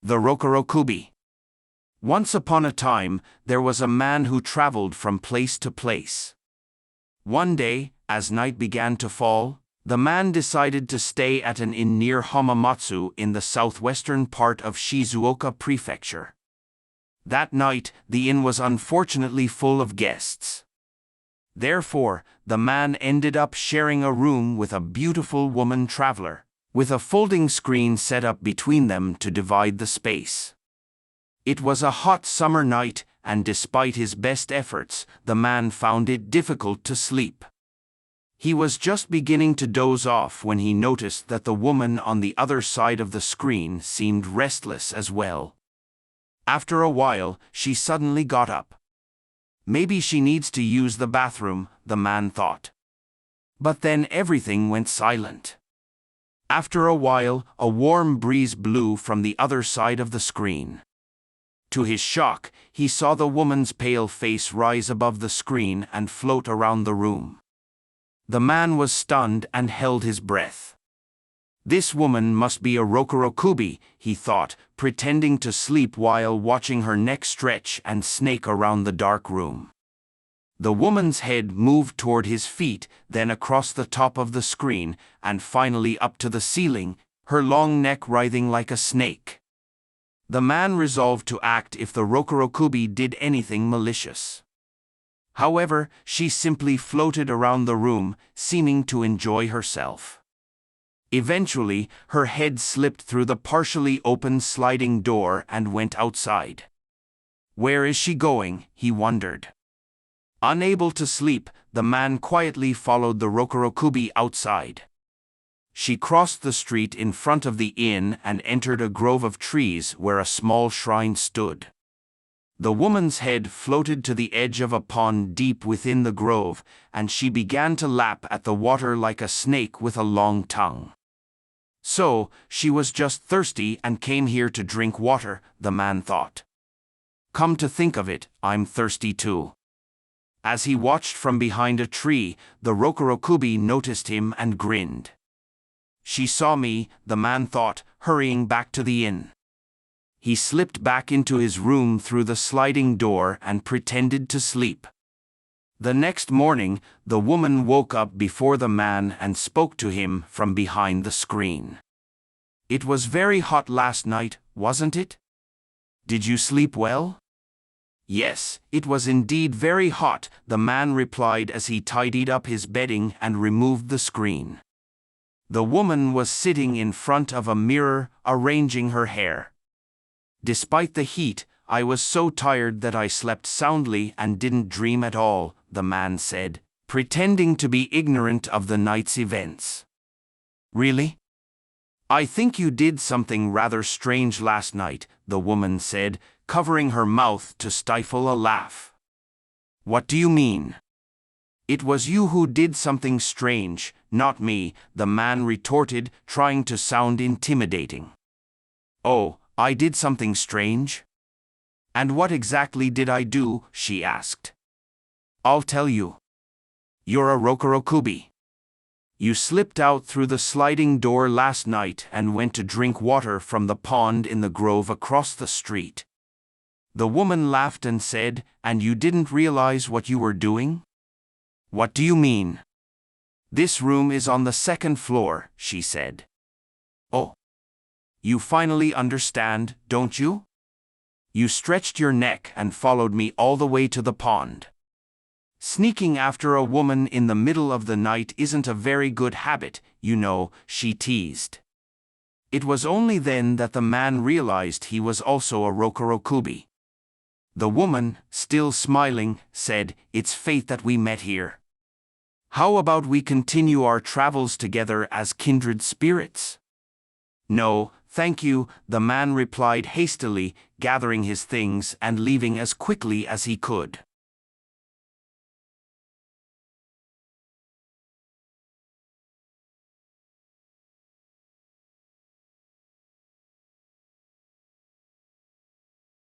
The Rokorokubi. Once upon a time, there was a man who traveled from place to place. One day, as night began to fall, the man decided to stay at an inn near Hamamatsu in the southwestern part of Shizuoka Prefecture. That night, the inn was unfortunately full of guests. Therefore, the man ended up sharing a room with a beautiful woman traveler, with a folding screen set up between them to divide the space. It was a hot summer night, and despite his best efforts, the man found it difficult to sleep. He was just beginning to doze off when he noticed that the woman on the other side of the screen seemed restless as well. After a while, she suddenly got up. Maybe she needs to use the bathroom, the man thought. But then everything went silent. After a while, a warm breeze blew from the other side of the screen. To his shock, he saw the woman's pale face rise above the screen and float around the room. The man was stunned and held his breath. This woman must be a Rokorokubi, he thought, pretending to sleep while watching her neck stretch and snake around the dark room. The woman's head moved toward his feet, then across the top of the screen, and finally up to the ceiling, her long neck writhing like a snake. The man resolved to act if the Rokorokubi did anything malicious. However, she simply floated around the room, seeming to enjoy herself. Eventually, her head slipped through the partially open sliding door and went outside. Where is she going? He wondered. Unable to sleep, the man quietly followed the Rokorokubi outside. She crossed the street in front of the inn and entered a grove of trees where a small shrine stood. The woman's head floated to the edge of a pond deep within the grove, and she began to lap at the water like a snake with a long tongue. So, she was just thirsty and came here to drink water, the man thought. Come to think of it, I'm thirsty too. As he watched from behind a tree, the Rokorokubi noticed him and grinned. She saw me, the man thought, hurrying back to the inn. He slipped back into his room through the sliding door and pretended to sleep. The next morning, the woman woke up before the man and spoke to him from behind the screen. It was very hot last night, wasn't it? Did you sleep well? Yes, it was indeed very hot, the man replied as he tidied up his bedding and removed the screen. The woman was sitting in front of a mirror, arranging her hair. Despite the heat, I was so tired that I slept soundly and didn't dream at all, the man said, pretending to be ignorant of the night's events. Really? I think you did something rather strange last night, the woman said, covering her mouth to stifle a laugh. What do you mean? It was you who did something strange, not me, the man retorted, trying to sound intimidating. Oh, I did something strange? And what exactly did I do? She asked. I'll tell you. You're a Rokorokubi. You slipped out through the sliding door last night and went to drink water from the pond in the grove across the street. The woman laughed and said, and you didn't realize what you were doing? What do you mean? This room is on the second floor, she said. Oh. You finally understand, don't you? You stretched your neck and followed me all the way to the pond. Sneaking after a woman in the middle of the night isn't a very good habit, you know, she teased. It was only then that the man realized he was also a Rokorokubi. The woman, still smiling, said, It's fate that we met here. How about we continue our travels together as kindred spirits? No, thank you, the man replied hastily, gathering his things and leaving as quickly as he could.